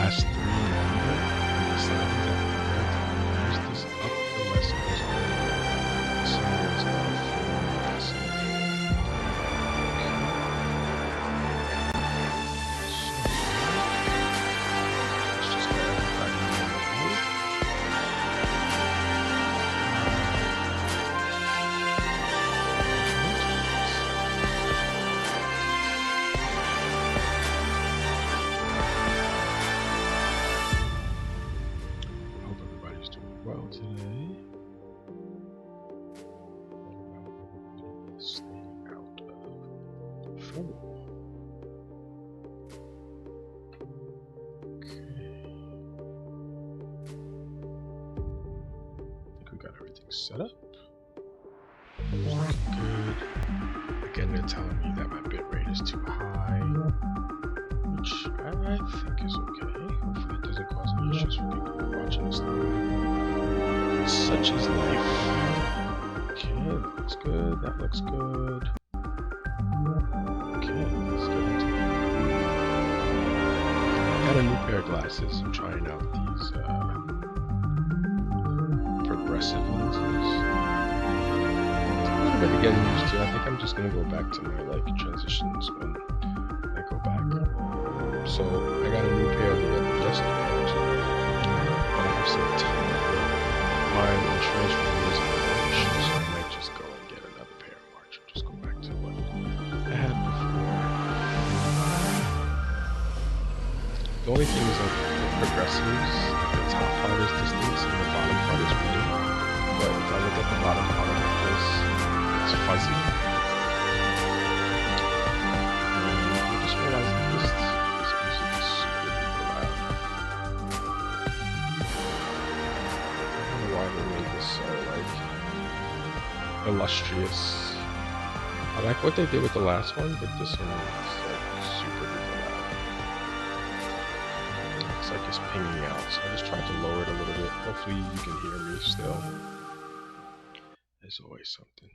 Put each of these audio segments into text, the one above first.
last 3 November, we decided that we were going to use this up the West Coast series of 4 let's just get everybody in the mode. Well today. Staying out of trouble. Okay. I think we got everything set up. Looking good. Again, they're telling me that my bit rate is too high, which I think is okay. Hopefully it doesn't cause any issues for people who are watching this live. Such is life. Okay, that looks good. That looks good. Okay, let's get into it. Got a new pair of glasses. I'm trying out these progressive lenses. It's a little bit of getting used to. I think I'm just gonna go back to my transitions when I go back. So I got a new pair of adjustable lenses, but I have some time. My insurance renewal is on issue, so I might just go and get another pair in March and just go back to what I had before. The only thing is like the progressives, the top part is distance and the bottom part is reading. But if I look at the bottom part like this, it's fuzzy. And I just realized that this music is super duper loud. Why they made this so illustrious. I like what they did with the last one, but this one is super duper loud. Looks like it's pinging out, so I just tried to lower it a little bit. Hopefully you can hear me still. There's always something.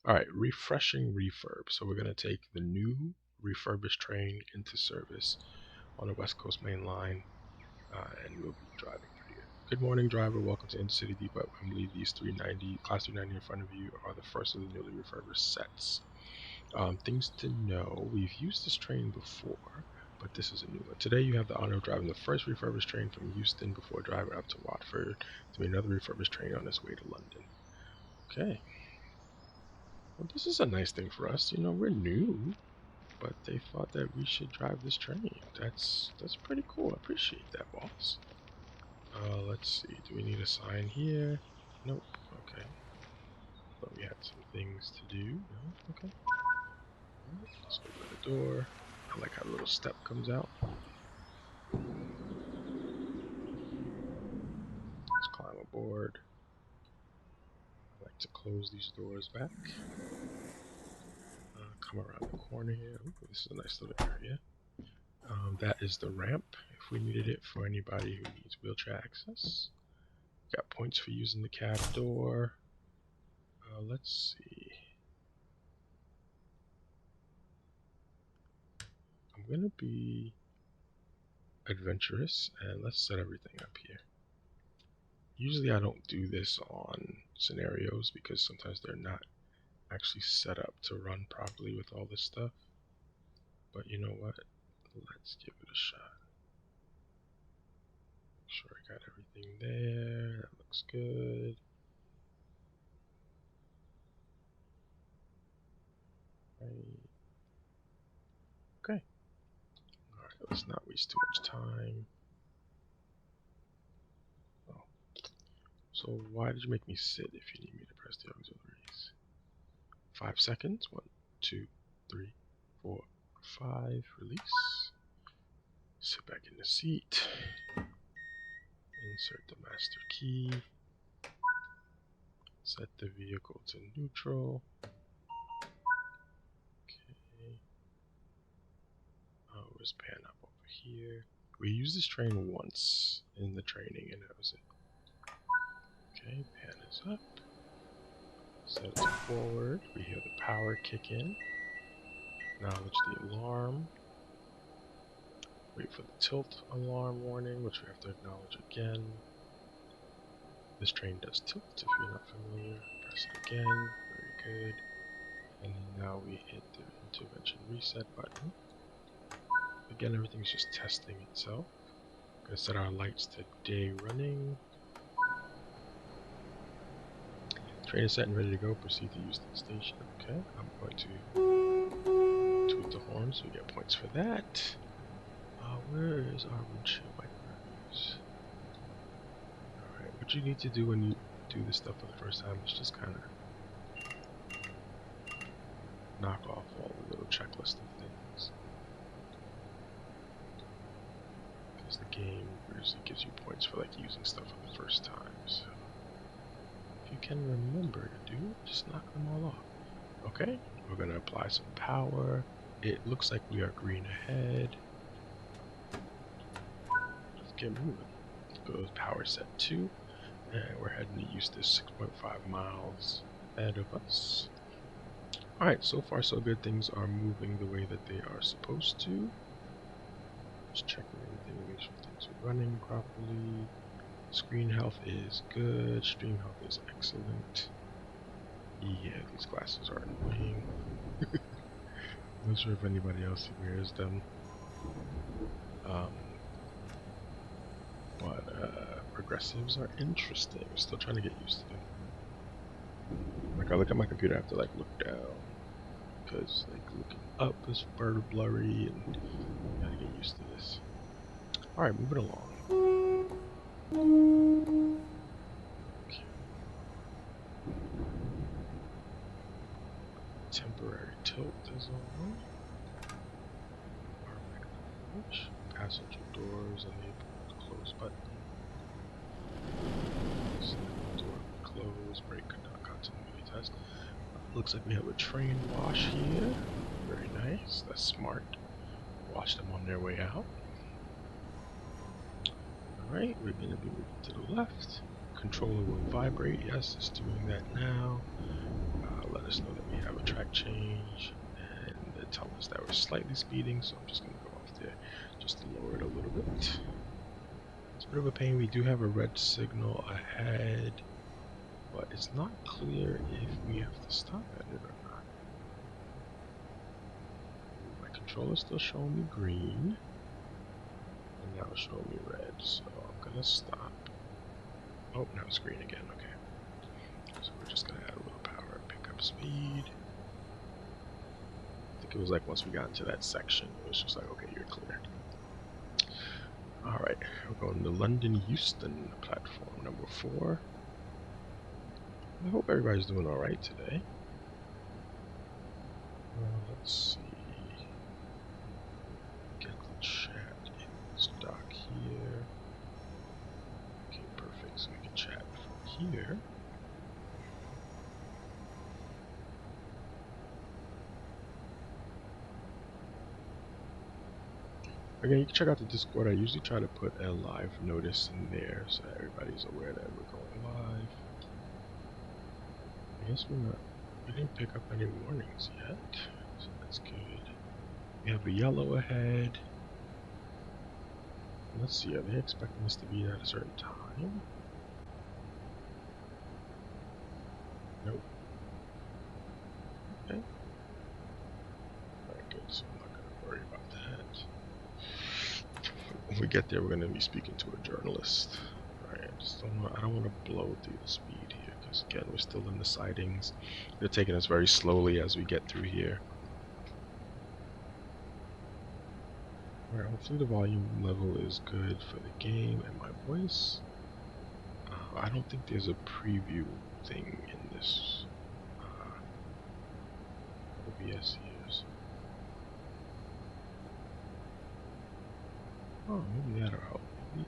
Alright, refreshing refurb. So we're gonna take the new refurbished train into service on the West Coast Main Line, and we'll be driving pretty good. Good morning, driver. Welcome to Intercity Depot. I believe these 390, Class 390 in front of you are the first of the newly refurbished sets. Things to know. We've used this train before, but this is a new one. Today you have the honor of driving the first refurbished train from Euston before driving up to Watford to be another refurbished train on its way to London. Okay. Well, this is a nice thing for us. You know, we're new, but they thought that we should drive this train. That's pretty cool. I appreciate that, boss. Let's see. Do we need a sign here? Nope. Okay. Thought we had some things to do. No? Okay. Alright, let's open the door. I like how the little step comes out. Let's climb aboard. I like to close these doors back. Come around the corner here. Ooh, this is a nice little area. That is the ramp, if we needed it for anybody who needs wheelchair access. Got points for using the cab door. Let's see. I'm going to be adventurous, and let's set everything up here. Usually I don't do this on scenarios because sometimes they're not actually set up to run properly with all this stuff. But you know what? Let's give it a shot. Make sure I got everything there. That looks good. Okay. Alright, let's not waste too much time. Oh. So why did you make me sit if you need me to press the auxiliaries? 5 seconds. 1, 2, 3, 4, 5. Release. Sit back in the seat. Insert the master key. Set the vehicle to neutral. Okay. Oh, let's pan up over here. We used this train once in the training and that was it. Okay, pan is up. Set it to forward. We hear the power kick in. Acknowledge the alarm. Wait wait for the tilt alarm warning, which we have to acknowledge again. This train does tilt if you're not familiar. Press it again. Very good. And then now we hit the intervention reset button. Again, everything's just testing itself. Gonna set our lights to day running. Train is set and ready to go. Proceed to Euston Station. Okay, I'm going to toot the horn so we get points for that. Where is our windshield wipers? Alright, what you need to do when you do this stuff for the first time is just kind of knock off all the little checklist of things. Because the game usually gives you points for like using stuff for the first time. So if you can remember to do it, just knock them all off. Okay, we're going to apply some power. It looks like we are green ahead. Let's get moving. Go to power set 2. And we're heading to Euston 6.5 miles ahead of us. Alright, so far so good. Things are moving the way that they are supposed to. Just checking everything to make sure things are running properly. Screen health is good. Stream health is excellent. Yeah, these glasses are annoying. Not sure if anybody else wears them. But progressives are interesting. I'm still trying to get used to them. Like I look at my computer, I have to like look down because like looking up is very blurry, and I gotta get used to this. All right, moving along. Okay. Temporary tilt is on. Passenger doors enable the close button. Door close, brake continuity test. Looks like we have a train wash here. Very nice. That's smart. Wash them on their way out. Alright, we're going to be moving to the left. Controller will vibrate. Yes, it's doing that now. Let us know that we have a track change. And they tell us that we're slightly speeding, so I'm just going to go off there just to lower it a little bit. It's a bit of a pain. We do have a red signal ahead, but it's not clear if we have to stop at it or not. My controller's still showing me green, and now it's showing me red, so I'm gonna stop. Oh, now it's green again, okay. So we're just gonna add a little power and pick up speed. I think it was like once we got into that section, it was just like, okay, you're clear. Alright, we're going to London Euston platform number 4. I hope everybody's doing alright today. Let's see. Get the chat in this dock here. Okay, perfect. So we can chat from here. Again, you can check out the Discord. I usually try to put a live notice in there so that everybody's aware that we're going live. I guess we didn't pick up any warnings yet, so that's good. We have a yellow ahead. Let's see, are they expecting us to be at a certain time? Nope. Okay. Alright, good, so I'm not going to worry about that. When we get there, we're going to be speaking to a journalist. Alright, I don't want to blow through the speed here, because again, we're still in the sidings. They're taking us very slowly as we get through here. Alright, hopefully the volume level is good for the game and my voice. I don't think there's a preview thing in this OBS here. So. Oh, maybe that'll help. Maybe.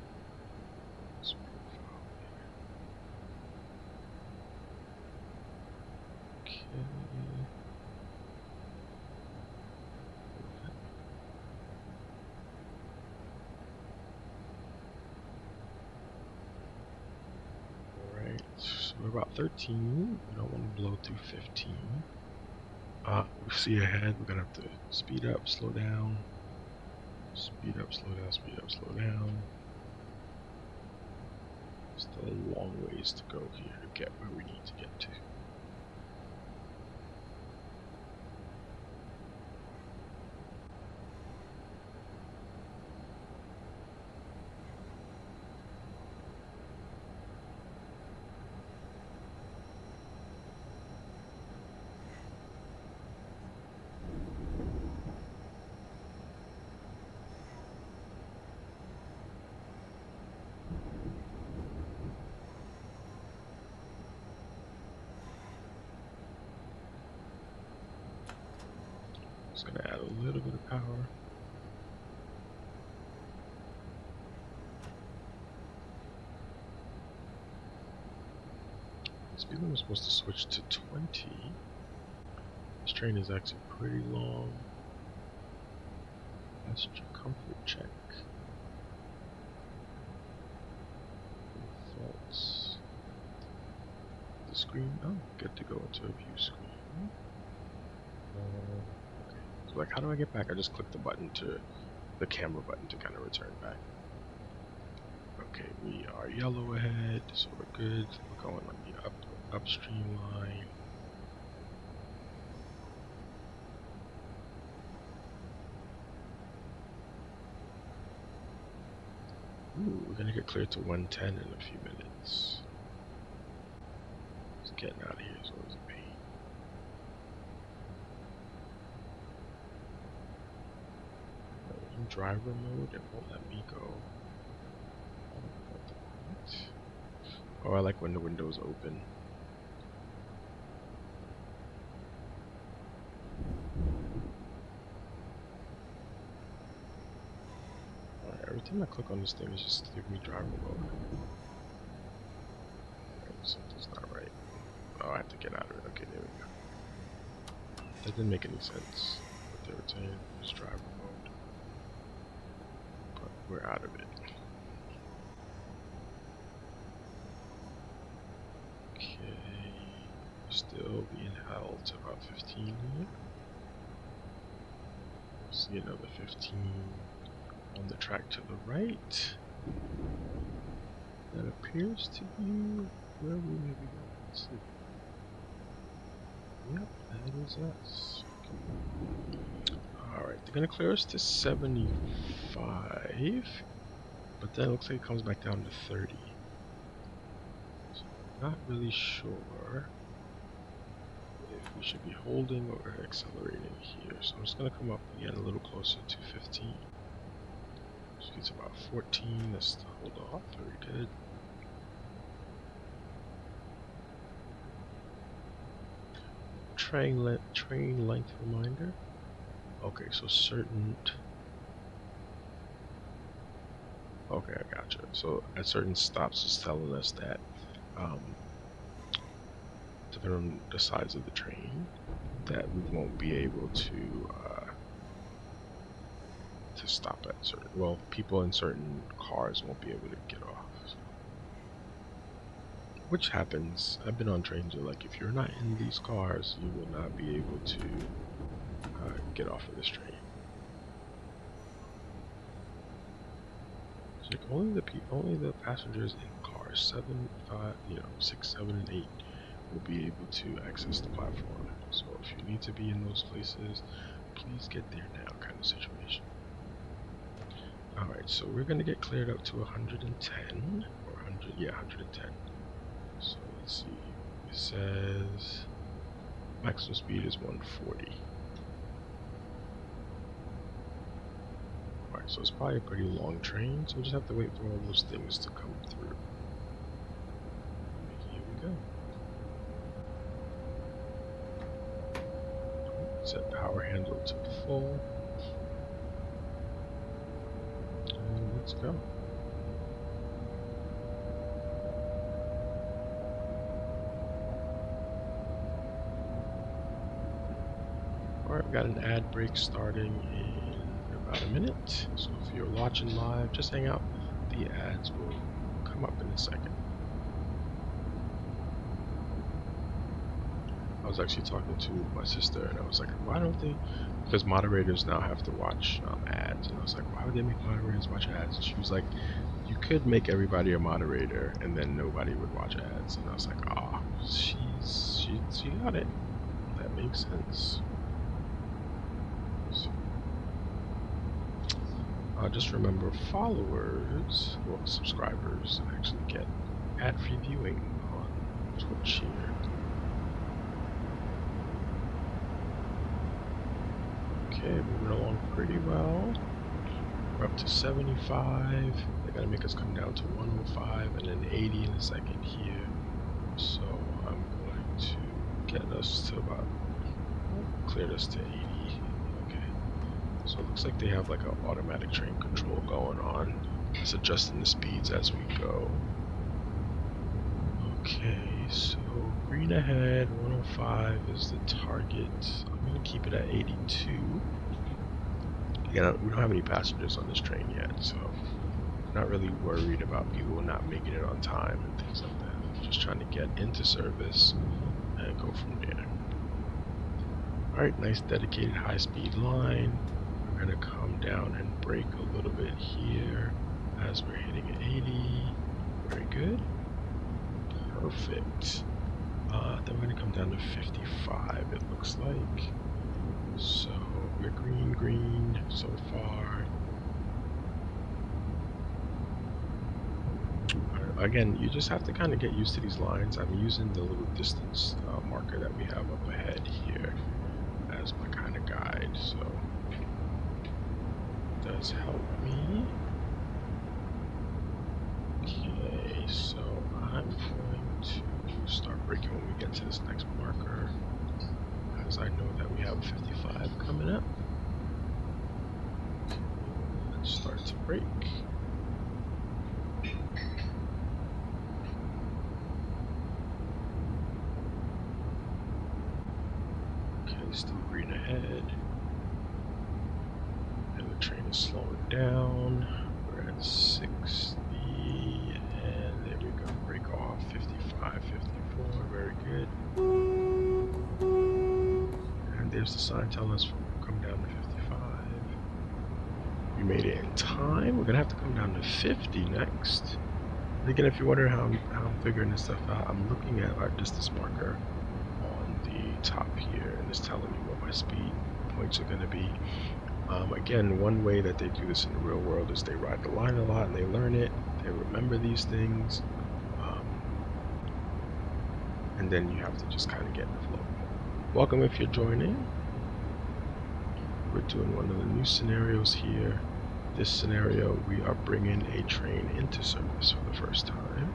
Okay. Alright, so we're about 13. We don't want to blow through 15. We see ahead, we're gonna have to speed up, slow down, Speed up, slow down, speed up, slow down. Still a long ways to go here to get where we need to get to. Just gonna add a little bit of power. Speed limit is supposed to switch to 20. This train is actually pretty long. Passenger comfort check. Defaults. The screen. Oh, get to go into a view screen. Okay. So like, how do I get back? I just click the button to the camera button to kind of return back. Okay, we are yellow ahead, so we're good. We're going on the upstream line. Ooh, we're gonna get clear to 110 in a few minutes. Just getting out of here is always a pain. In driver mode, it won't let me go. Oh, I like when the window's open. Alright, every time I click on this thing, it's just giving me driver mode. Something's not right. Oh, I have to get out of it. Okay, there we go. That didn't make any sense. What they were saying was driver mode. But we're out of it. Okay. Still being held to about 15 here. See another 15 on the track to the right. That appears to be where we may be going. Let's see. Yep, that is us. Alright, they're gonna clear us to 75, but then it looks like it comes back down to 30. So I'm not really sure if we should be holding or accelerating here. So I'm just gonna come up again a little closer to 15. So it's about 14. Let's hold off. Very good. Train length reminder. Okay, so certain. Okay, I gotcha. So at certain stops, it's telling us that, depending on the size of the train, that we won't be able to stop at certain. Well, people in certain cars won't be able to get off. So. Which happens. I've been on trains where, like, if you're not in these cars, you will not be able to get off of this train. So like only the passengers in cars 7, 5, 6, 7, and 8 will be able to access the platform. So if you need to be in those places, please get there now, kind of situation. Alright, so we're gonna get cleared up to 110 or 100, yeah, 110. So let's see. It says maximum speed is 140. Alright, so it's probably a pretty long train, so we just have to wait for all those things to come through. Here we go. Set power handle to full. And let's go. Alright, we got an ad break starting in about a minute. So if you're watching live, just hang out. The ads will come up in a second. I was actually talking to my sister and I was like, why don't they, because moderators now have to watch ads, and I was like, why why would they make moderators watch ads? And she was like, you could make everybody a moderator and then nobody would watch ads. And I was like, ah, she got it. That makes sense. So, just remember, followers, well, subscribers, actually get ad-free viewing on Twitch here. Okay, moving along pretty well. We're up to 75. They gotta make us come down to 105 and then 80 in a second here. So I'm going to get us to about, cleared us to 80. Okay. So it looks like they have like an automatic train control going on. It's adjusting the speeds as we go. Okay, so green ahead, 105 is the target. I'm gonna keep it at 82. Yeah, we don't have any passengers on this train yet, so I'm not really worried about people not making it on time and things like that. I'm just trying to get into service and go from there. Alright, nice dedicated high-speed line. We're going to come down and brake a little bit here as we're hitting 80. Very good. Perfect. Then we're going to come down to 55, it looks like. So we're green so far. Again, you just have to kind of get used to these lines. I'm using the little distance marker that we have up ahead here as my kind of guide, so it does help me. Okay, so I'm going to start braking when we get to this next marker, as I know that we have 55 coming up. Okay, let's start to brake. Still green ahead, and the train is slowing down. We're at 60, and there we go, brake off, 55, 54, very good. And there's the sign telling us we'll come down to 55. We made it in time. We're gonna have to come down to 50 next. And again, if you wonder how I'm figuring this stuff out, I'm looking at our distance marker on the top here, and it's telling me what my speed points are going to be. Again, one way that they do this in the real world is they ride the line a lot and they learn it, they remember these things, and then you have to just kind of get in the flow. Welcome if you're joining. We're doing one of the new scenarios here. This scenario, we are bringing a train into service for the first time.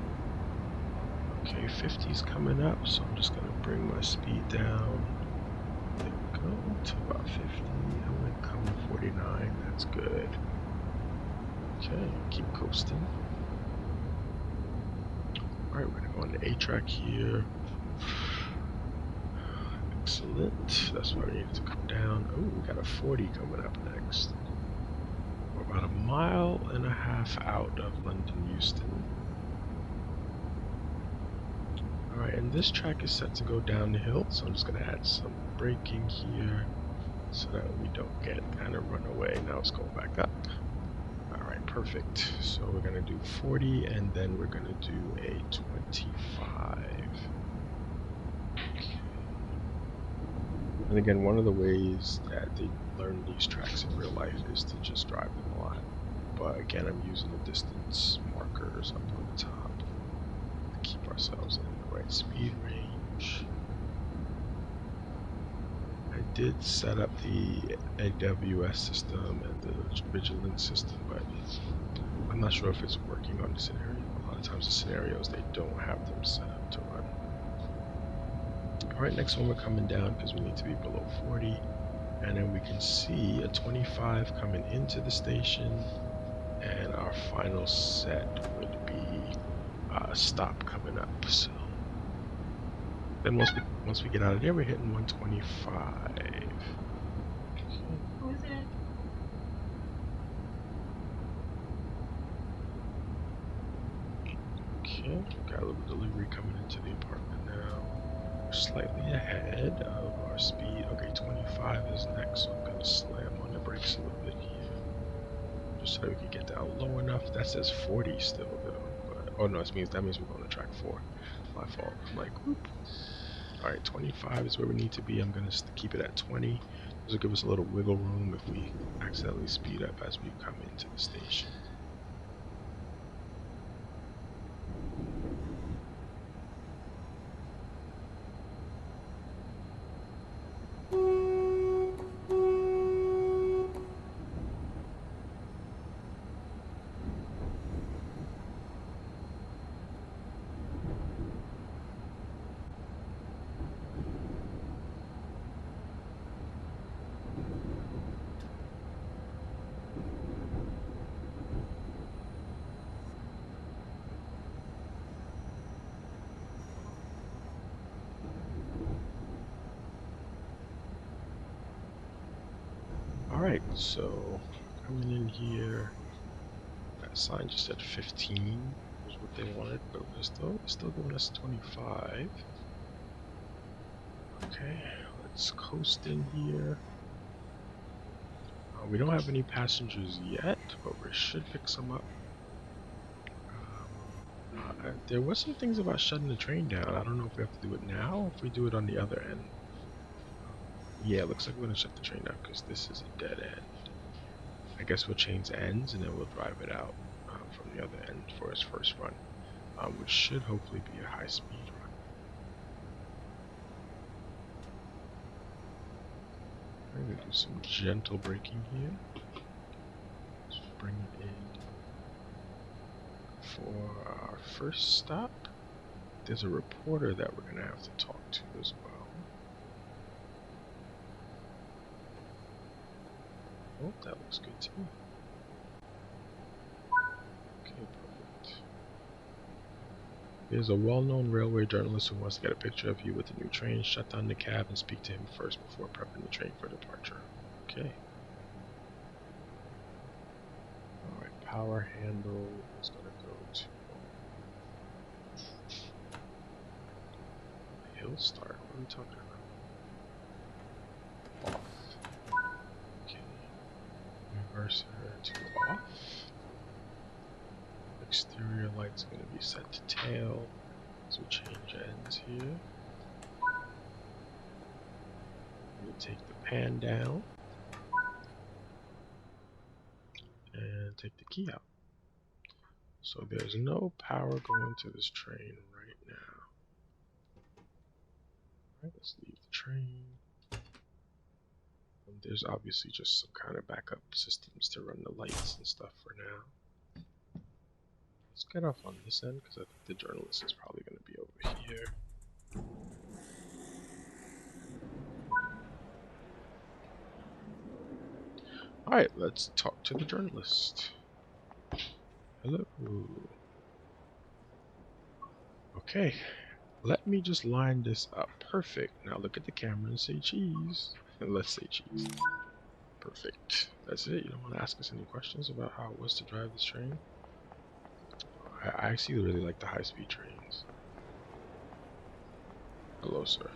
Okay, 50 is coming up, so I'm just going to bring my speed down. There we go, to about 50. I'm going to come to 49. That's good. Okay, keep coasting. Alright, we're going to go on the A track here. Excellent. That's why we needed to come down. Oh, we got a 40 coming up next. We're about a mile and a half out of London Euston. Alright, and this track is set to go down the hill, so I'm just going to add some braking here so that we don't get kind of run away. Now it's going back up. Alright, perfect. So we're going to do 40 and then we're going to do a 25. Okay. And again, one of the ways that they learn these tracks in real life is to just drive them a lot. But again, I'm using the distance markers up on the top to keep ourselves in the right speed range. I did set up the AWS system and the vigilance system, but I'm not sure if it's working on the scenario. A lot of times the scenarios, they don't have them set up to run. Alright, next one we're coming down because we need to be below 40. And then we can see a 25 coming into the station. And our final set would be a stop coming up. So then once we get out of there, we're hitting 125. Who is it? Okay, got a little delivery coming into the apartment now. We're slightly ahead of our speed. Okay, 25 is next, so I'm going to slam on the brakes a little bit here. so that we can get down low enough. That says 40 still though. But oh no, that means we're going to track 4. My fault. I'm like, whoop. All right, 25 is where we need to be. I'm gonna keep it at 20. This will give us a little wiggle room if we accidentally speed up as we come into the station. Alright, so coming in here, that sign just said 15 was what they wanted, but we're still giving us 25. Okay, let's coast in here. We don't have any passengers yet, but we should pick some up. There was some things about shutting the train down. I don't know if we have to do it now or if we do it on the other end. Yeah, it looks like we're going to shut the train down because this is a dead end. I guess we'll change ends and then we'll drive it out from the other end for its first run, which should hopefully be a high-speed run. I'm going to do some gentle braking here. Let's bring it in for our first stop. There's a reporter that we're going to have to talk to as well. Oh, that looks good too. Okay, perfect. There's a well-known railway journalist who wants to get a picture of you with the new train. Shut down the cab and speak to him first before prepping the train for departure. Okay. Alright, power handle is going to go to hill start. What are we talking about? Off. Okay. Reverse her to off. Exterior light's going to be set to tail. So change ends here. I'm going to take the pan down and take the key out. So there's no power going to this train right now. Alright, let's leave the train. There's obviously just some kind of backup systems to run the lights and stuff for now. Let's get off on this end because I think the journalist is probably going to be over here. Alright, let's talk to the journalist. Hello. Okay, let me just line this up. Perfect. Now look at the camera and say cheese. And let's say cheese. Perfect. That's it. You don't want to ask us any questions about how it was to drive this train? I actually really like the high-speed trains. Hello, sir.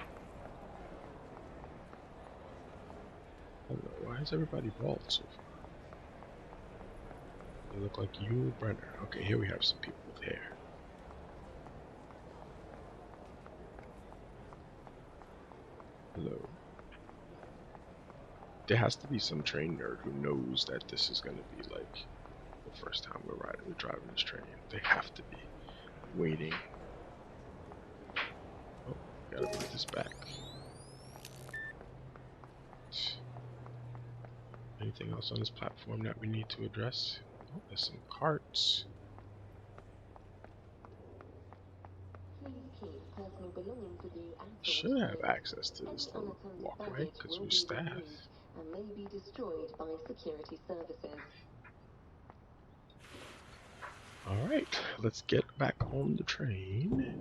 Hello. Why is everybody bald so far? They look like Yul Brenner. Okay, here we have some people with hair. Hello. There has to be some train nerd who knows that this is going to be like the first time we're driving this train. They have to be waiting. Oh, gotta put this back. Anything else on this platform that we need to address? Oh, there's some carts. Should have access to this little walkway because we're staff. And may be destroyed by security services. Alright, let's get back on the train.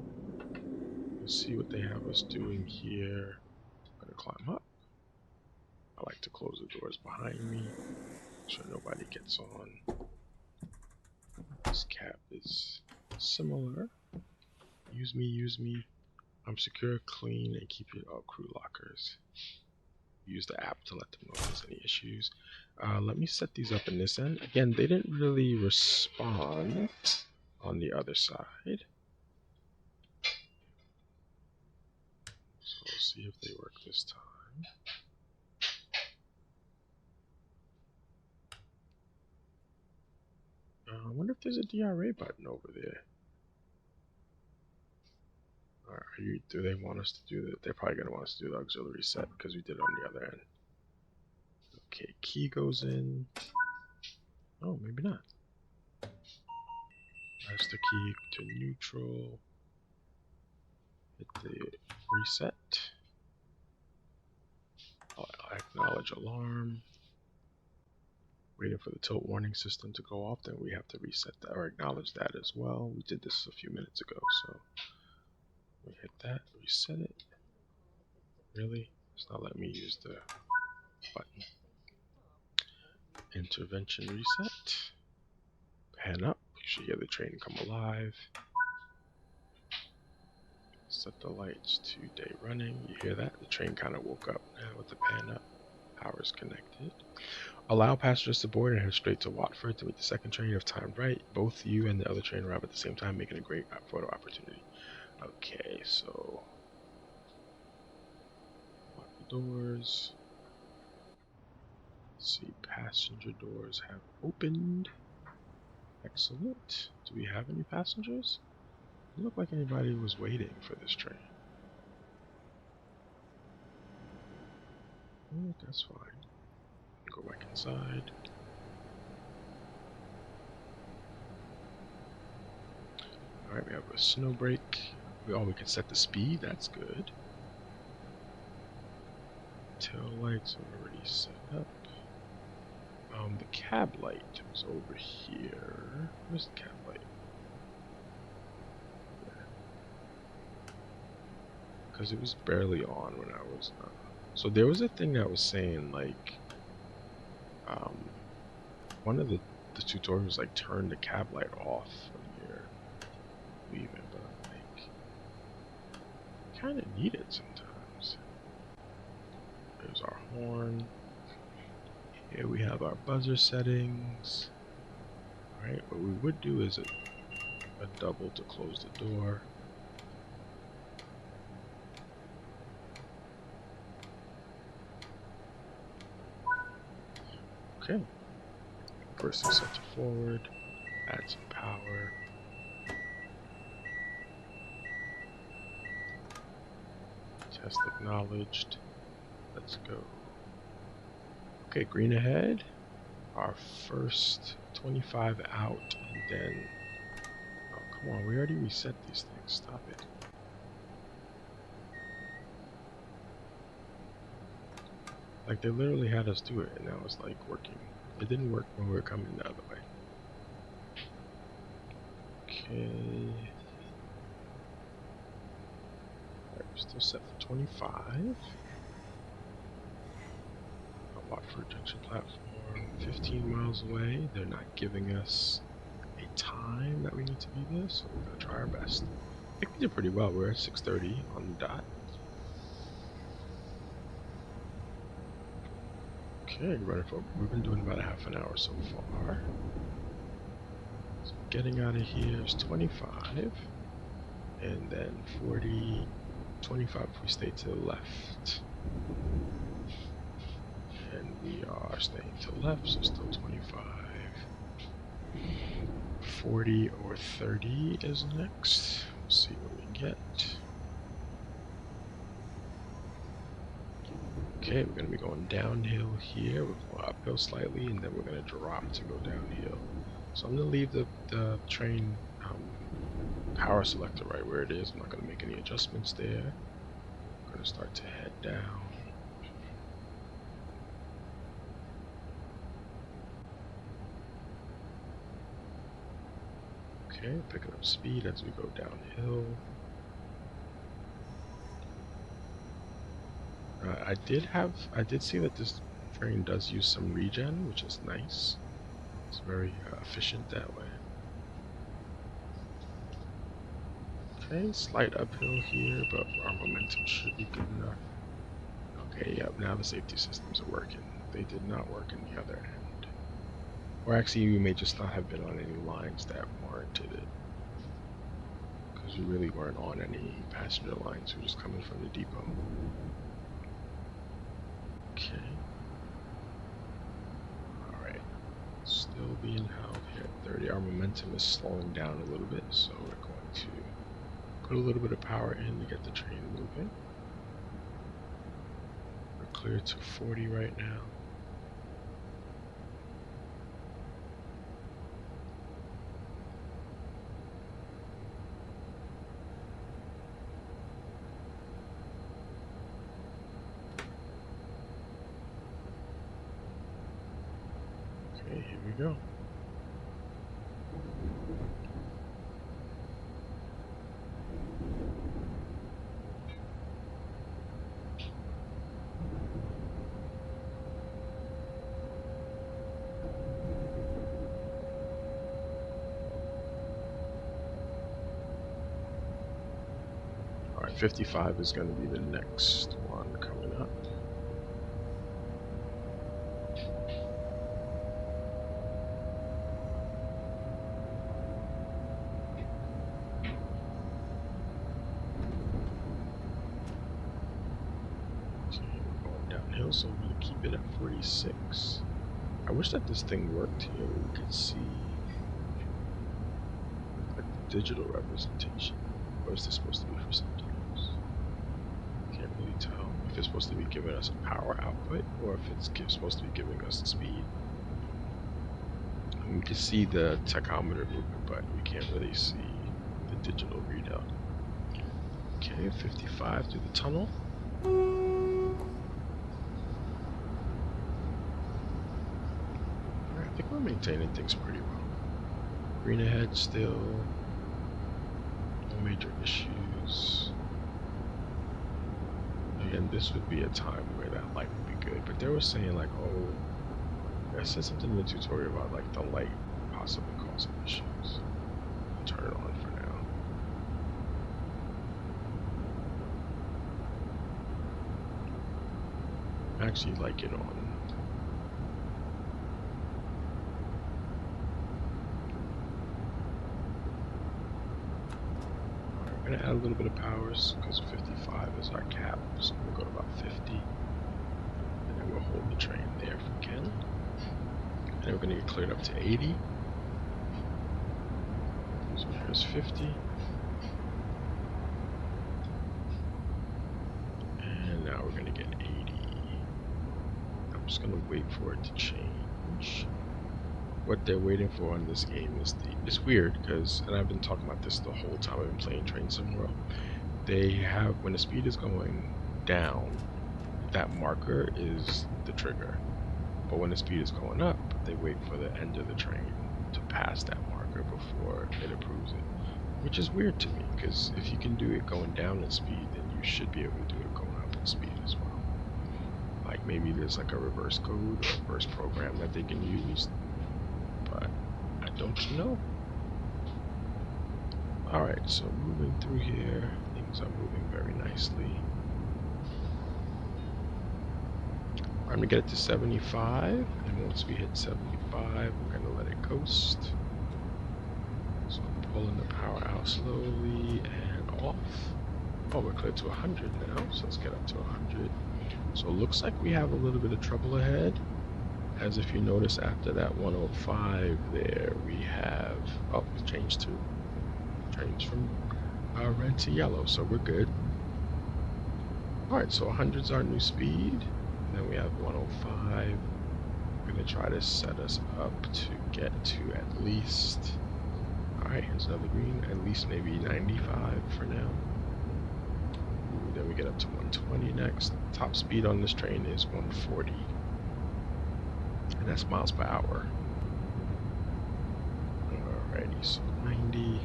Let's see what they have us doing here. I'm gonna climb up. I like to close the doors behind me, so nobody gets on. This cap is similar. Use me, use me. I'm secure, clean, and keep your crew lockers. use the app to let them know if there's any issues. Let me set these up in this end. Again, they didn't really respond on the other side. So we'll see if they work this time. I wonder if there's a DRA button over there. Do they want us to do that? They're probably going to want us to do the auxiliary set because we did it on the other end. Okay, key goes in. Oh, maybe not. Master key to neutral. Hit the reset. I'll acknowledge alarm. Waiting for the tilt warning system to go off, then we have to reset that or acknowledge that as well. We did this a few minutes ago, so we hit that, reset it. Really? It's not letting me use the button. Intervention reset. Pan up. You should hear the train come alive. Set the lights to day running. You hear that? The train kind of woke up now with the pan up. Power's connected. Allow passengers to board and head straight to Watford to meet the second train if timed right. Both you and the other train arrive at the same time, making a great photo opportunity. Okay, so lock the doors. Let's see, passenger doors have opened. Excellent. Do we have any passengers? Doesn't look like anybody was waiting for this train. Oh, that's fine. Go back inside. Alright, we have a snow brake. We can set the speed, that's good. Tail lights are already set up. The cab light was over here. Where's the cab light? Because it was barely on when I was so there was a thing that was saying like one of the tutorials like turn the cab light off when you're leaving, but like kind of need it sometimes. There's our horn. Here we have our buzzer settings. Alright, what we would do is a double to close the door. Okay. First thing set to forward. Add some power. Test acknowledged. Let's go. Okay, green ahead. Our first 25 out, and then... Oh, come on, we already reset these things. Stop it. Like, they literally had us do it, and now it's like working. It didn't work when we were coming the other way. Okay. Alright, we're still set for 25. Watford Junction platform, 15 miles away. They're not giving us a time that we need to be there, so we're going to try our best. I think we did pretty well. We're at 6:30 on the dot. Okay, we've been doing about a half an hour so far. So getting out of here is 25, and then 40, 25 if we stay to the left. And we are staying to the left, so still 25. 40 or 30 is next. We'll see what we get. Okay, we're going to be going downhill here. We're going uphill slightly, and then we're going to drop to go downhill. So I'm going to leave the train power selector right where it is. I'm not going to make any adjustments there. I'm going to start to head down. Okay, picking up speed as we go downhill. I did see that this train does use some regen, which is nice. It's very efficient that way. Okay, slight uphill here, but our momentum should be good enough. Okay, Okay, yep, now the safety systems are working. They did not work in the other end. Or actually, we may just not have been on any lines that warranted it. Because we really weren't on any passenger lines. We were just coming from the depot. Okay. Alright. Still being held here at 30. Our momentum is slowing down a little bit, so we're going to put a little bit of power in to get the train moving. We're clear to 40 right now. Okay, here we go. Alright, 55 is going to be the next one coming up. Okay, we're going downhill, so I'm going to keep it at 46. I wish that this thing worked here. We could see like the digital representation. Or is this supposed to be for something else? Can't really tell if it's supposed to be giving us a power output or if it's supposed to be giving us the speed. And we can see the tachometer movement, but we can't really see the digital readout. Okay, 55 through the tunnel. I think we're maintaining things pretty well. Green ahead still. No major issues. Again, this would be a time where that light would be good. But they were saying like, oh, I said something in the tutorial about like the light possibly causing issues. I'll turn it on for now. I actually like it on. We're gonna add a little bit of powers because 55 is our cap, so we'll go to about 50, and then we'll hold the train there if we can. And then we're gonna get cleared up to 80. So here's 50, and now we're gonna get 80. I'm just gonna wait for it to change. What they're waiting for in this game is it's weird because, and I've been talking about this the whole time I've been playing Train Sim World. They have, when the speed is going down, that marker is the trigger. But when the speed is going up, they wait for the end of the train to pass that marker before it approves it. Which is weird to me, because if you can do it going down in speed, then you should be able to do it going up in speed as well. Like maybe there's like a reverse code or reverse program that they can use. But I don't know. Alright, so moving through here, things are moving very nicely. I'm gonna get it to 75, and once we hit 75, we're gonna let it coast. So I'm pulling the power out slowly and off. Oh, we're clear to 100 now, so let's get up to 100. So it looks like we have a little bit of trouble ahead. As if you notice after that 105 there, we have, oh, it's changed to, changed from red to yellow, so we're good. Alright, so 100's our new speed, and then we have 105. We're going to try to set us up to get to at least, alright, here's another green, at least maybe 95 for now. Ooh, then we get up to 120 next. Top speed on this train is 140. And that's miles per hour. Alrighty, so 90.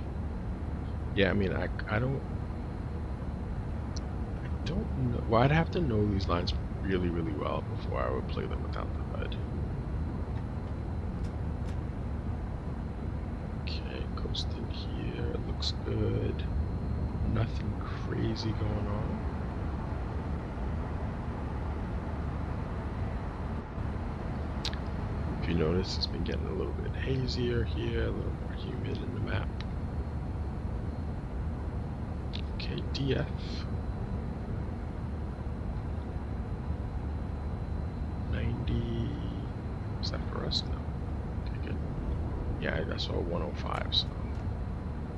Yeah, I mean, I don't know. Well, I'd have to know these lines really, really well before I would play them without the HUD. Okay, coasting here. Looks good. Nothing crazy going on. notice, it's been getting a little bit hazier here, a little more humid in the map. Okay, DF. 90. Is that for us? No. Okay, good. Yeah, I saw 105, so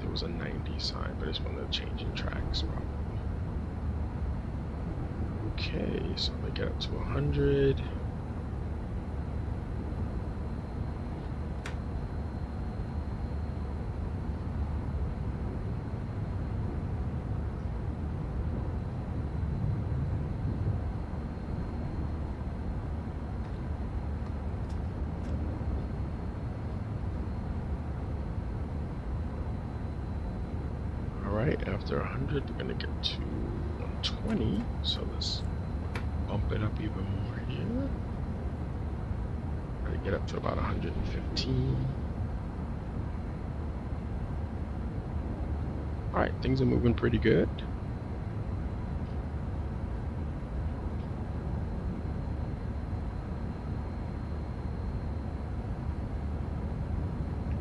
there was a 90 sign, but it's one of the changing tracks, probably. Okay, so if I get up to 100. Alright, after 100, we're going to get to 120, so let's bump it up even more here. Try to get up to about 115. Alright, things are moving pretty good.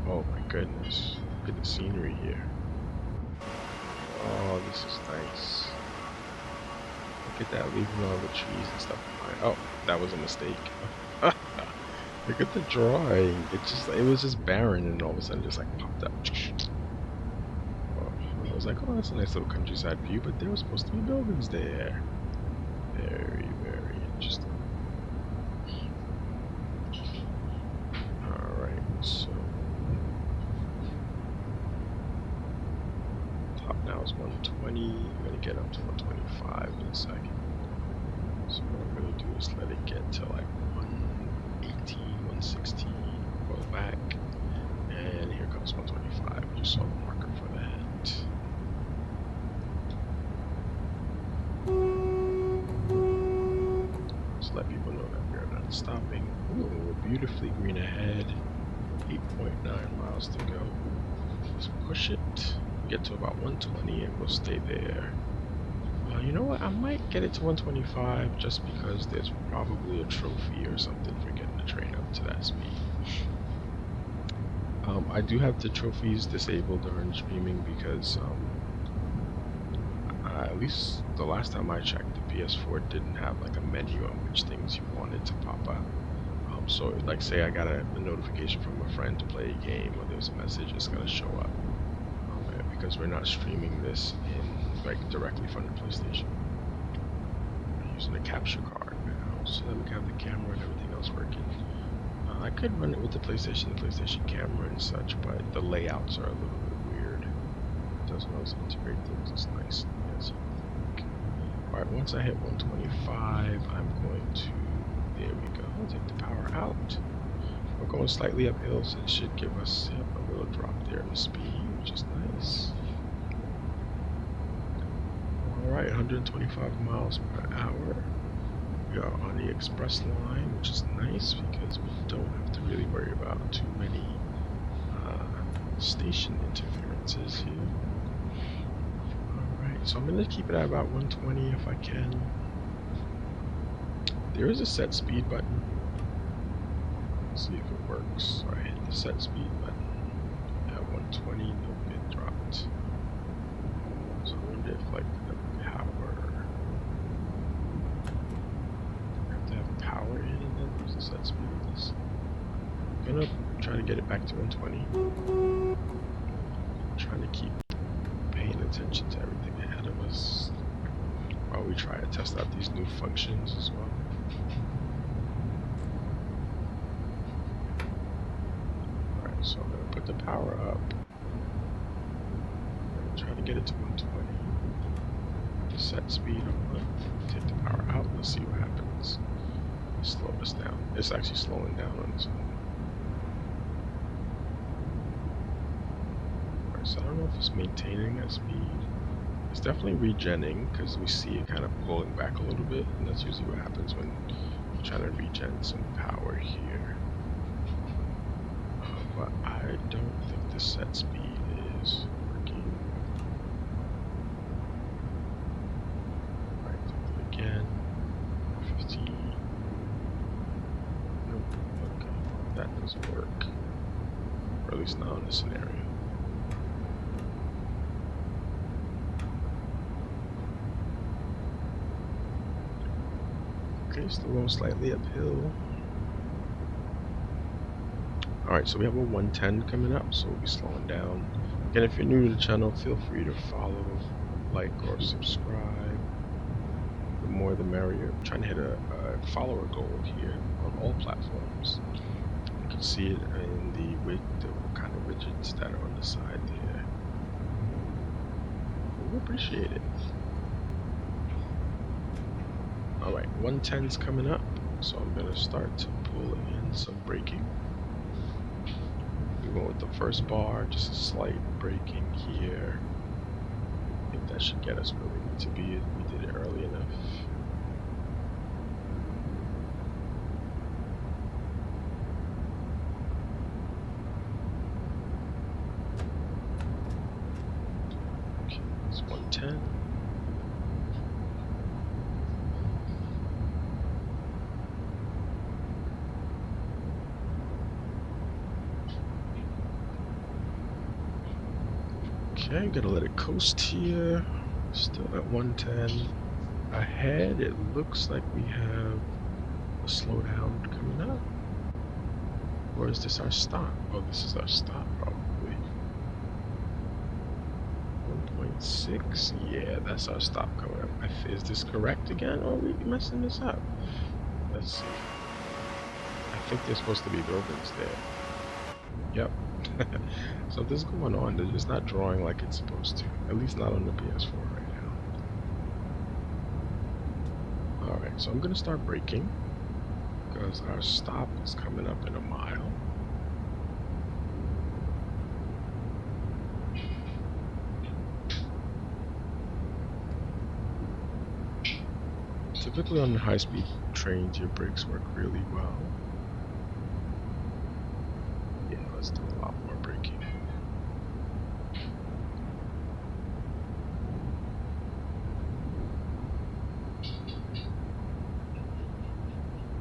Oh my goodness, look at the scenery here. Oh, this is nice. Look at that, leaving all the trees and stuff behind. Oh, that was a mistake. Look at the drawing. It was just barren, and all of a sudden just like popped up. Oh, I was like, oh, that's a nice little countryside view, but there were supposed to be buildings there. Very, very interesting. Alright, so top now is 120. I'm gonna get up to 125 in a second. So what I'm gonna do is let it get to like 118, 116, go back, and here comes 125. You saw the marker for that. Just let people know that we are not stopping. Ooh, we're beautifully green ahead. 8.9 miles to go. Let's push it. Get to about 120 and we'll stay there. You know what? I might get it to 125 just because there's probably a trophy or something for getting the train up to that speed. I do have the trophies disabled during streaming because at least the last time I checked, the PS4 didn't have like a menu on which things you wanted to pop up. So like say I got a notification from a friend to play a game or there's a message, it's gonna show up. Because we're not streaming this in like directly from the PlayStation. We're using a capture card now, so that we can have the camera and everything else working. I could run it with the PlayStation camera and such, but the layouts are a little bit weird. It doesn't always integrate things as nicely as you think. Alright, once I hit 125, I'm going to, there we go, take the power out. We're going slightly uphill, so it should give us a little drop there in the speed, which is nice. Alright, 125 miles per hour. We are on the express line, which is nice because we don't have to really worry about too many station interferences here. Alright, so I'm going to keep it at about 120 if I can. There is a set speed button. Let's see if it works. So I hit the set speed button at 120, no bit dropped. So I wonder if like the power, I have to have power in and then there's the set speed of this. I'm gonna try to get it back to 120. I'm trying to keep paying attention to everything ahead of us while we try to test out these new functions as well. So I'm going to put the power up. I'm going to try to get it to 120. The set speed on. Take the power out. Let's see what happens. Slow this down. It's actually slowing down on its own. Alright, so I don't know if it's maintaining that speed. It's definitely regenning because we see it kind of pulling back a little bit, and that's usually what happens when you try to regen some power here. But I don't think the set speed is working. Alright, do it again. 15. Nope, okay. That At least not in this scenario. Okay, still going slightly uphill. Alright, so we have a 110 coming up, so we'll be slowing down. Again, if you're new to the channel, feel free to follow, like, or subscribe. The more the merrier. I'm trying to hit a follower goal here on all platforms. You can see it in the kind of widgets that are on the side there. We appreciate it. Alright, 110's coming up, so I'm going to start to pull in some braking. We went with the first bar, just a slight braking here. I think that should get us where we need to be. We did it early enough. Okay, it's 110. Okay, gotta let it coast here. Still at 110. Ahead, it looks like we have a slowdown coming up. Or is this our stop? Oh, this is our stop, probably. 1.6? Yeah, that's our stop coming up. Is this correct again, or are we messing this up? Let's see. I think there's supposed to be buildings there. Yep. Something's going on. They're just not drawing like it's supposed to. At least not on the PS4 right now. Alright, so I'm going to start braking, because our stop is coming up in a mile. Typically on high-speed trains, your brakes work really well. Yeah, let's do a lot more braking.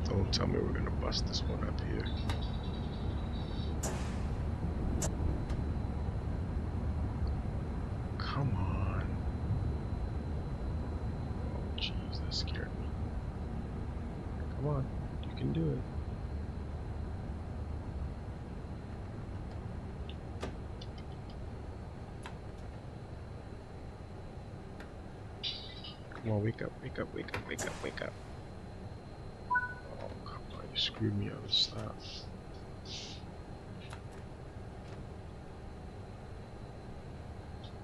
Don't tell me we're gonna bust this one up here. Come on. Oh jeez, that scared me. Come on, you can do it. Come on, wake up, wake up, wake up, wake up, wake up. Oh, come on, you screwed me out of stop.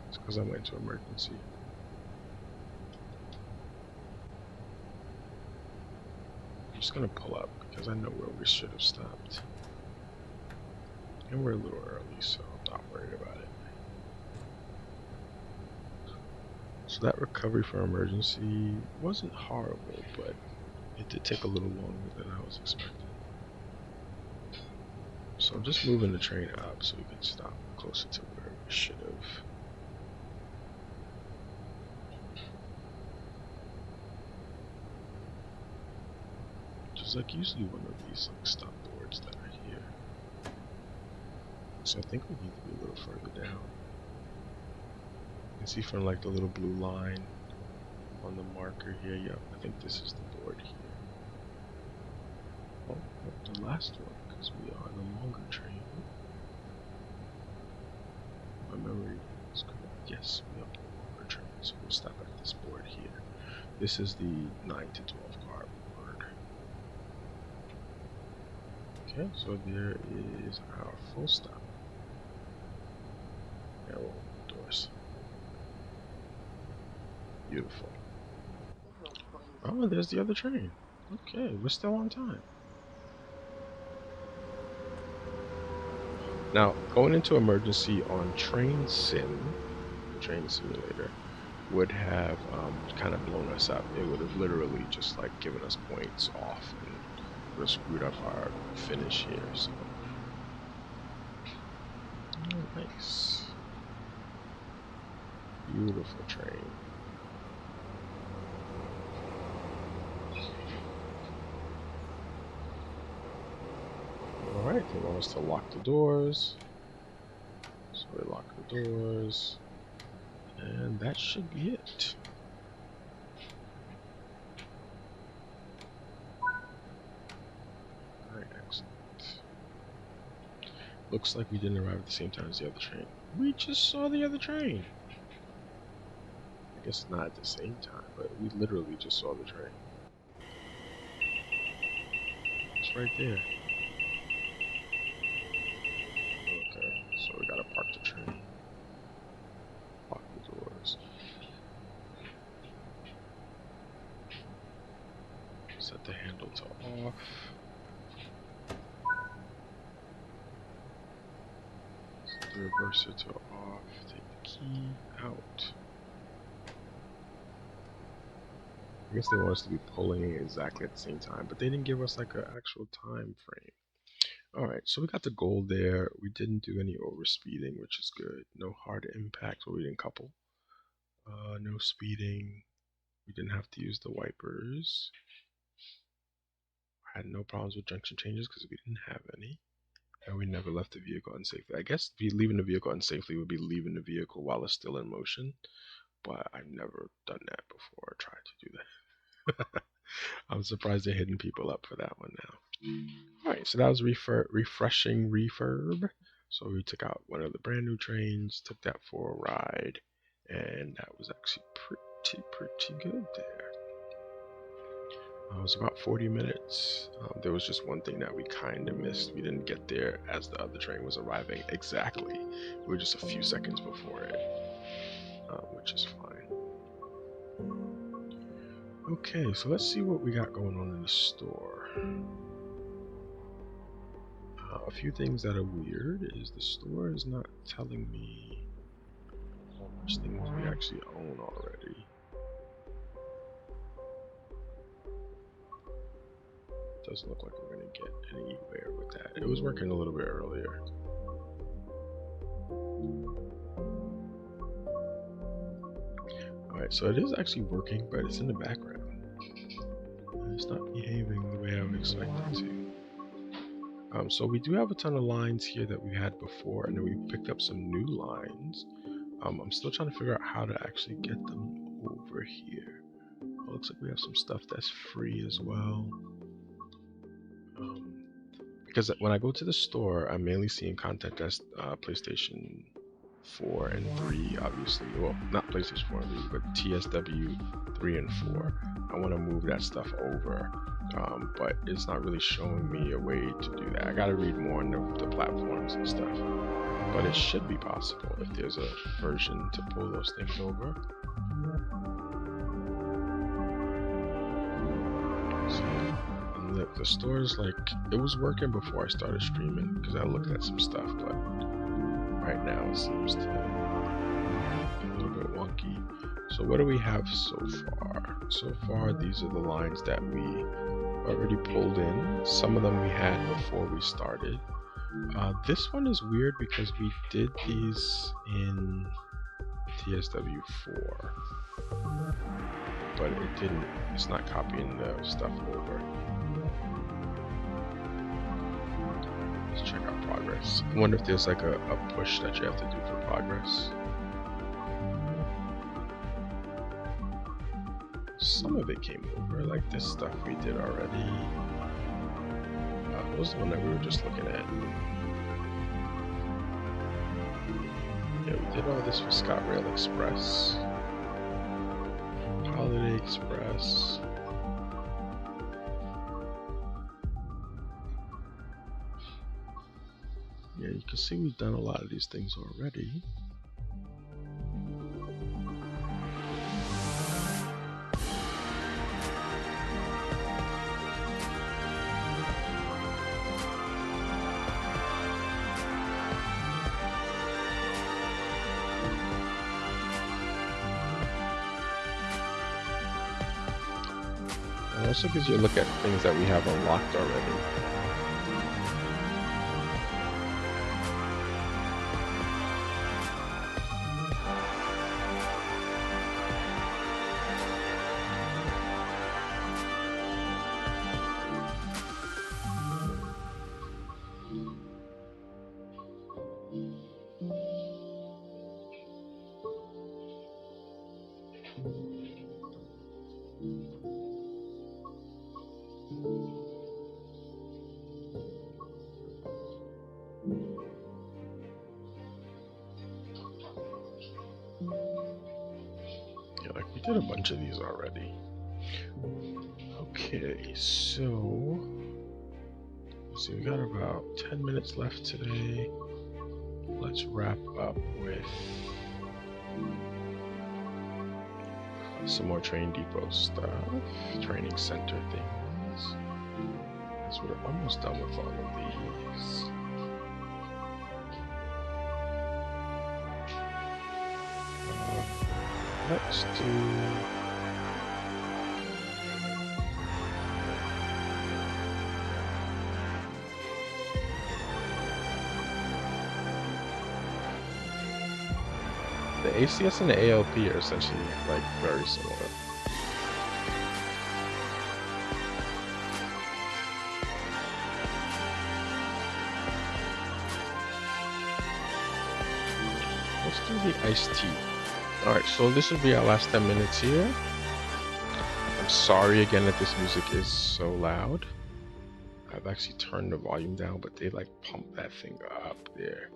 It's because I went to emergency. I'm just gonna pull up because I know where we should have stopped. And we're a little early, so I'm not worried about it. So that recovery for emergency wasn't horrible, but it did take a little longer than I was expecting. So I'm just moving the train up so we can stop closer to where we should have. Which is like usually one of these like stop boards that are here. So I think we need to be a little further down. You can see from like the little blue line on the marker here. Yep, I think this is the board here. Oh, the last one, because we are on a longer train. My memory is correct. Yes, we are on a longer train, so we'll stop at this board here. This is the 9 to 12 car board. Okay, so there is our full stop. Now we'll open the doors. Beautiful. Oh, there's the other train. Okay, we're still on time. Now, going into emergency on Train Simulator, would have kind of blown us up. It would have literally just like given us points off and would have screwed up our finish here. So, oh, nice, beautiful train. All right, they want us to lock the doors. we lock the doors, and that should be it. Alright, excellent. Looks like we didn't arrive at the same time as the other train. We just saw the other train. I guess not at the same time, but we literally just saw the train. It's right there. Okay, so we gotta park the train. Lock the doors. Set the handle to off. Set the reverser to off. Take the key out. I guess they want us to be pulling it exactly at the same time, but they didn't give us like an actual time frame. Alright, so we got the goal there. We didn't do any overspeeding, which is good. No hard impact, but we didn't couple. No speeding. We didn't have to use the wipers. Had no problems with junction changes because we didn't have any. And we never left the vehicle unsafely. I guess leaving the vehicle unsafely would be leaving the vehicle while it's still in motion, but I've never done that before or tried to do that. I'm surprised they're hitting people up for that one now. Alright, so that was refreshing refurb. So we took out one of the brand new trains, took that for a ride, and that was actually pretty good there. It was about 40 minutes. There was just one thing that we kind of missed. We didn't get there as the other train was arriving exactly. We were just a few seconds before it, which is fine. Okay, so let's see what we got going on in the store. A few things that are weird is the store is not telling me how much things we actually own already. Doesn't look like we're going to get anywhere with that. It was working a little bit earlier. Alright, so it is actually working, but it's in the background. It's not behaving the way I would expect it to. So we do have a ton of lines here that we had before, and then we picked up some new lines. I'm still trying to figure out how to actually get them over here. It looks like we have some stuff that's free as well. Because when I go to the store, I'm mainly seeing content that's PlayStation 4 and 3, obviously. Well, not PlayStation 4 and 3, but TSW 3 and 4. I want to move that stuff over, but it's not really showing me a way to do that. I got to read more on the platforms and stuff. But it should be possible if there's a version to pull those things over. So, the store's like, it was working before I started streaming because I looked at some stuff, but right now it seems to be a little bit wonky. So what do we have so far? So far, these are the lines that we already pulled in. Some of them we had before we started. This one is weird because we did these in TSW4, but it's not copying the stuff over. Let's check out progress. I wonder if there's like a push that you have to do for progress. Some of it came over, like this stuff we did already. What was the one that we were just looking at? Yeah, we did all this for ScotRail Express. Holiday Express. Yeah, you can see we've done a lot of these things already. It also gives you a look at things that we have unlocked already. feel like we did a bunch of these already. Okay, so let's see, we got about 10 minutes left today. Let's wrap up with some more train depot stuff, training center things. As we're almost done with all of these. Let's do the ACS and the ALP are essentially like very similar. Let's do the iced tea. Alright, so this will be our last 10 minutes here. I'm sorry again that this music is so loud. I've actually turned the volume down, but they like pump that thing up there.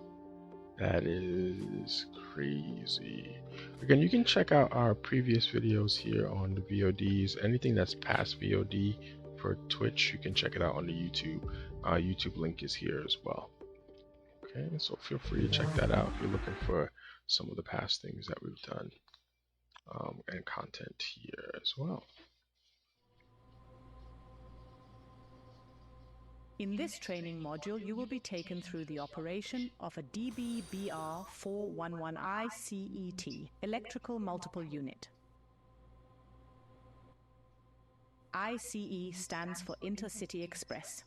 That is crazy. Again, you can check out our previous videos here on the VODs. Anything that's past VOD for Twitch, you can check it out on the YouTube. YouTube link is here as well. Okay, so feel free to check that out if you're looking for some of the past things that we've done and content here as well. In this training module, you will be taken through the operation of a DB-BR411I CET, Electrical Multiple Unit. ICE stands for Intercity Express.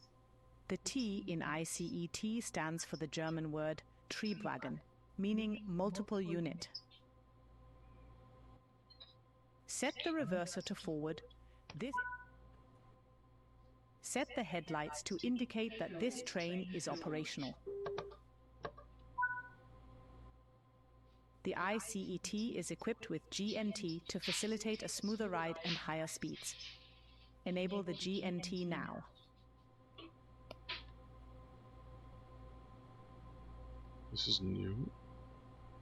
The T in ICET stands for the German word Triebwagen, meaning multiple unit. Set the reverser to forward. Set the headlights to indicate that this train is operational. The ICET is equipped with GNT to facilitate a smoother ride and higher speeds. Enable the GNT now. This is new.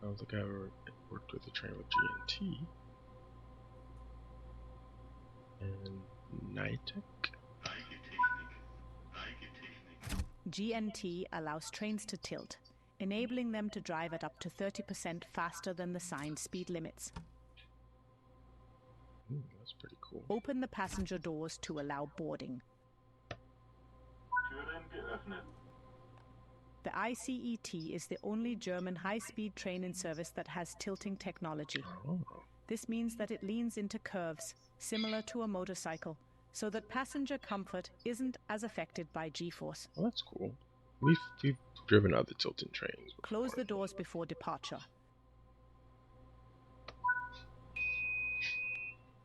I don't think I ever worked with a train with GNT. And NITEC. GNT allows trains to tilt, enabling them to drive at up to 30% faster than the signed speed limits. That's pretty cool. Open the passenger doors to allow boarding. The ICET is the only German high-speed train in service that has tilting technology. Oh. This means that it leans into curves, similar to a motorcycle, so that passenger comfort isn't as affected by G-force. Well, that's cool. We've driven other tilting trains before. Close the doors before departure.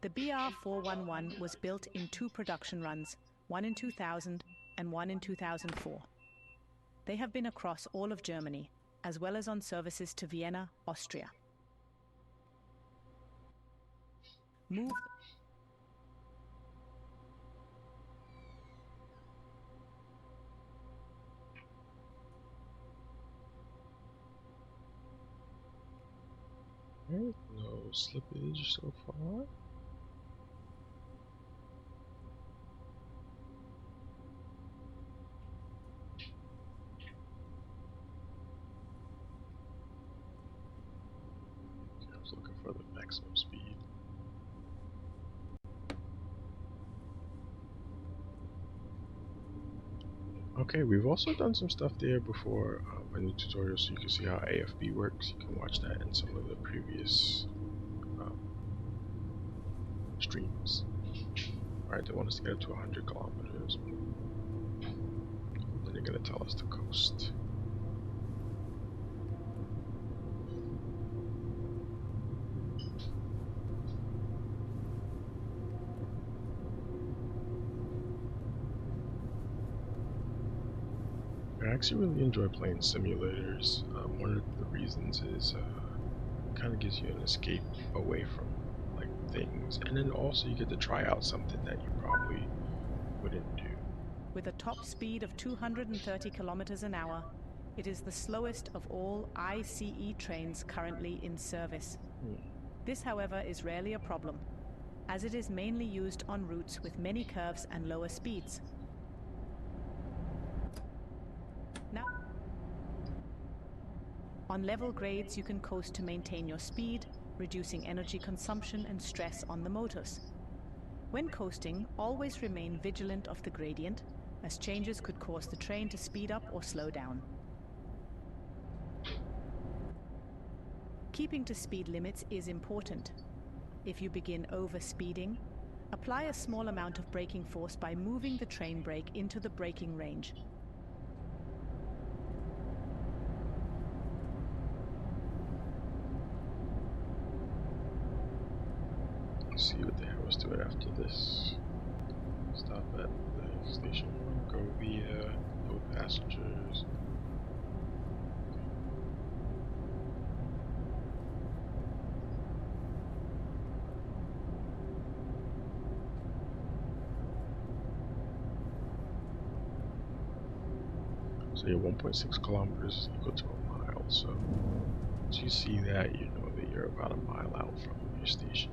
The BR411 was built in 2 production runs, one in 2000 and one in 2004. They have been across all of Germany, as well as on services to Vienna, Austria. Move. Right, no slippage so far. I was looking for the maximum speed. Okay, we've also done some stuff there before a new tutorial, so you can see how AFB works. You can watch that in some of the previous streams. Alright, they want us to get up to 100 kilometers. Then they're going to tell us to coast. I actually really enjoy playing simulators. One of the reasons is it kind of gives you an escape away from like things, and then also you get to try out something that you probably wouldn't do. With a top speed of 230 kilometers an hour, it is the slowest of all ICE trains currently in service. This, however, is rarely a problem, as it is mainly used on routes with many curves and lower speeds. Now, on level grades, you can coast to maintain your speed, reducing energy consumption and stress on the motors. When coasting, always remain vigilant of the gradient, as changes could cause the train to speed up or slow down. Keeping to speed limits is important. If you begin over-speeding, apply a small amount of braking force by moving the train brake into the braking range. Let's see what the hell was to it after this. Stop at the station 1, go via, no passengers. So you're 1.6 kilometers is equal to a mile. So once you see that, you know that you're about a mile out from your station.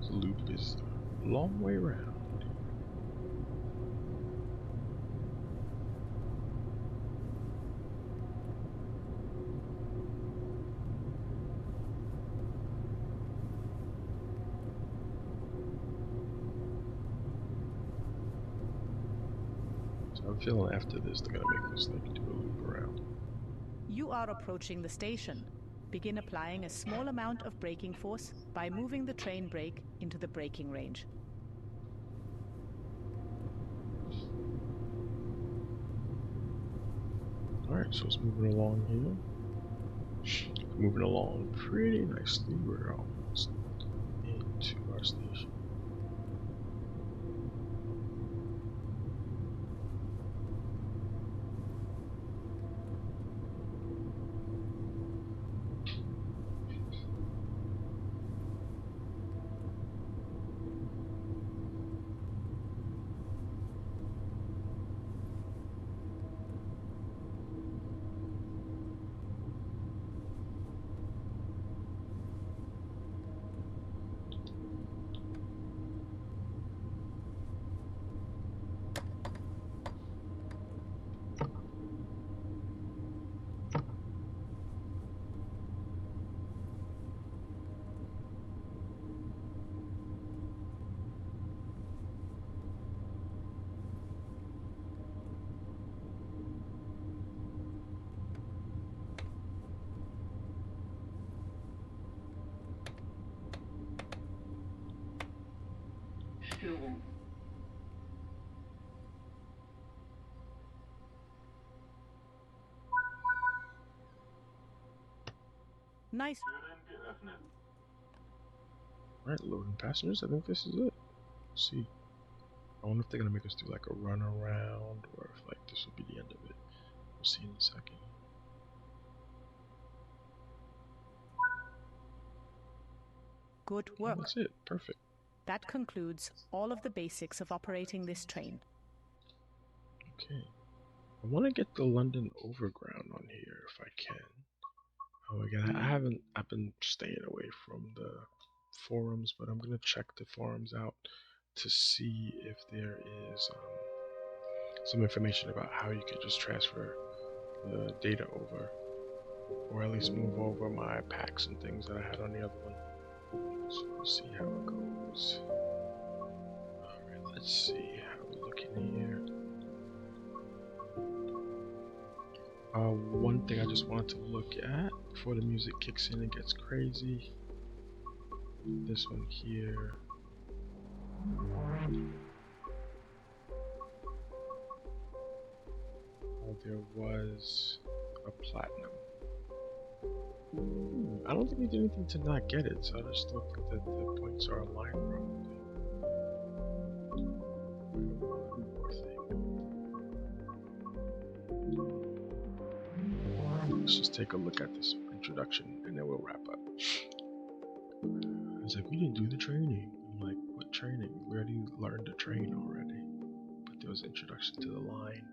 This loop is a long way around. So I'm feeling after this they're gonna make this like do a loop around. You are approaching the station. Begin applying a small amount of braking force by moving the train brake into the braking range. Alright, so it's moving along here. Moving along pretty nicely. We're almost into our station. Nice. Alright, loading passengers. I think this is it. Let's see. I wonder if they're gonna make us do like a run around or if like this will be the end of it. We'll see in a second. Good Oh, work. that's it. Perfect. That concludes all of the basics of operating this train. Okay. I want to get the London Overground on here if I can. Oh, again, I've been staying away from the forums, but I'm gonna check the forums out to see if there is some information about how you can just transfer the data over, or at least move over my packs and things that I had on the other one. So we'll see how it goes. Alright, let's see how we're looking here. One thing I just wanted to look at before the music kicks in and gets crazy. This one here. All there was a platinum. I don't think we did anything to not get it, so I just don't think that the points are aligned properly. One more thing. Let's just take a look at this introduction and then we'll wrap up. It's like, we didn't do the training. I'm like, what training? We already learned to train already. But there was an introduction to the line.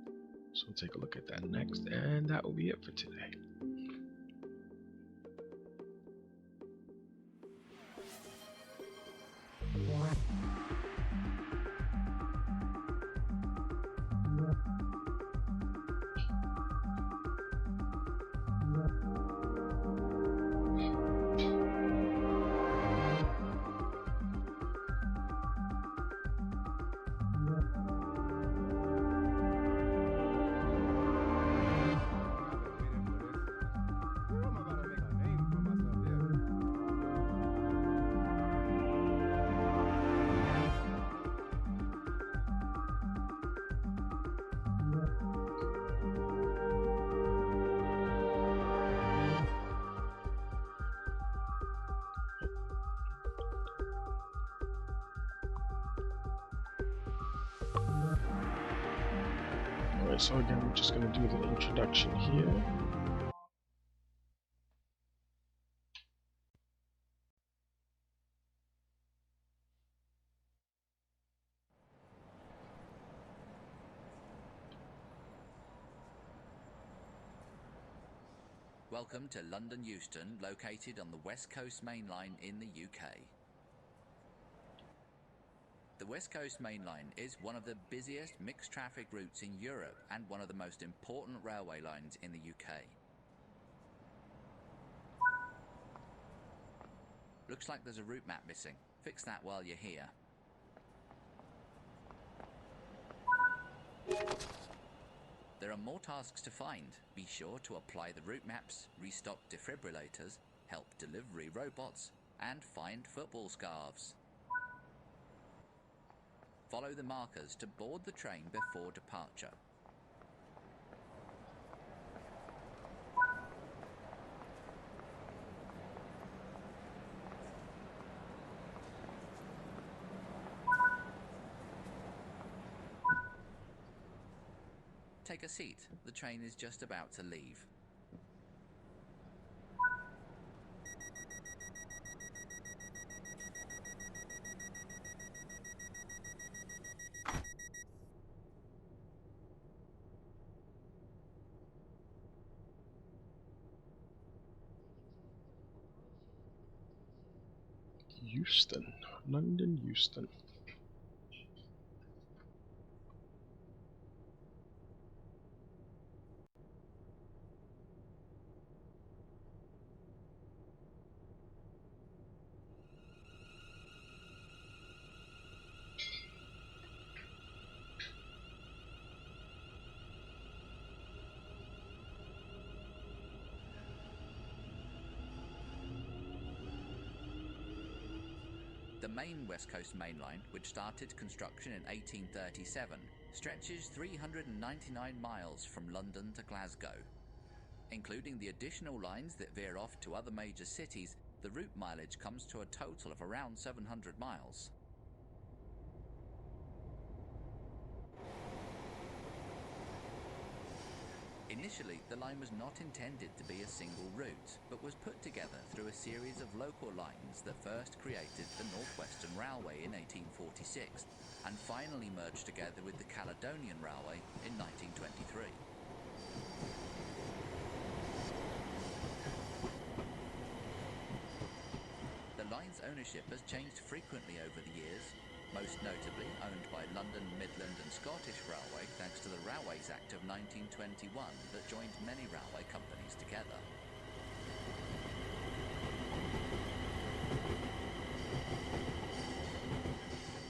So we'll take a look at that next, and that will be it for today. Alright, so again, we're just going to do the introduction here. Welcome to London Euston, located on the West Coast Main Line in the UK. The West Coast Main Line is one of the busiest mixed traffic routes in Europe and one of the most important railway lines in the UK. Looks like there's a route map missing. Fix that while you're here. There are more tasks to find. Be sure to apply the route maps, restock defibrillators, help delivery robots, and find football scarves. Follow the markers to board the train before departure. Take a seat. The train is just about to leave. Euston, London Euston. The main West Coast Main Line, which started construction in 1837, stretches 399 miles from London to Glasgow. Including the additional lines that veer off to other major cities, the route mileage comes to a total of around 700 miles. Initially, the line was not intended to be a single route, but was put together through a series of local lines that first created the North Western Railway in 1846, and finally merged together with the Caledonian Railway in 1923. The line's ownership has changed frequently over the years, most notably owned by London, Midland and Scottish Railway thanks to the Railways Act of 1921 that joined many railway companies together.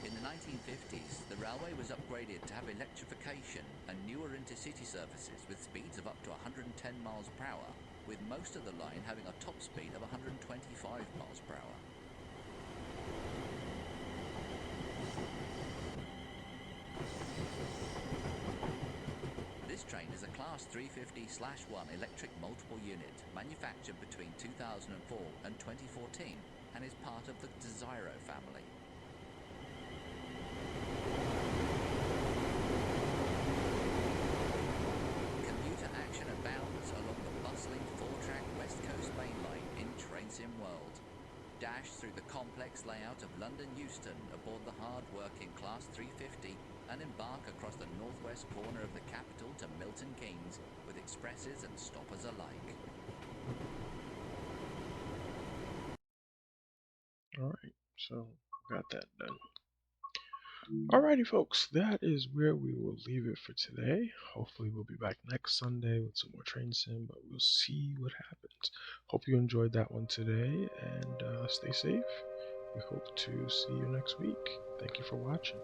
In the 1950s, the railway was upgraded to have electrification and newer intercity services with speeds of up to 110 miles per hour, with most of the line having a top speed of 125 miles per hour. train is a Class 350/1 electric multiple unit manufactured between 2004 and 2014 and is part of the Desiro family. Commuter action abounds along the bustling 4-track West Coast Main Line in Train Sim World. Dash through the complex layout of London Euston aboard the hard-working Class 350 and embark across the northwest corner of the capital to Milton Keynes with expresses and stoppers alike. Alright, so got that done. Alrighty, folks, that is where we will leave it for today. Hopefully, we'll be back next Sunday with some more train sim, but we'll see what happens. Hope you enjoyed that one today, and stay safe. We hope to see you next week. Thank you for watching.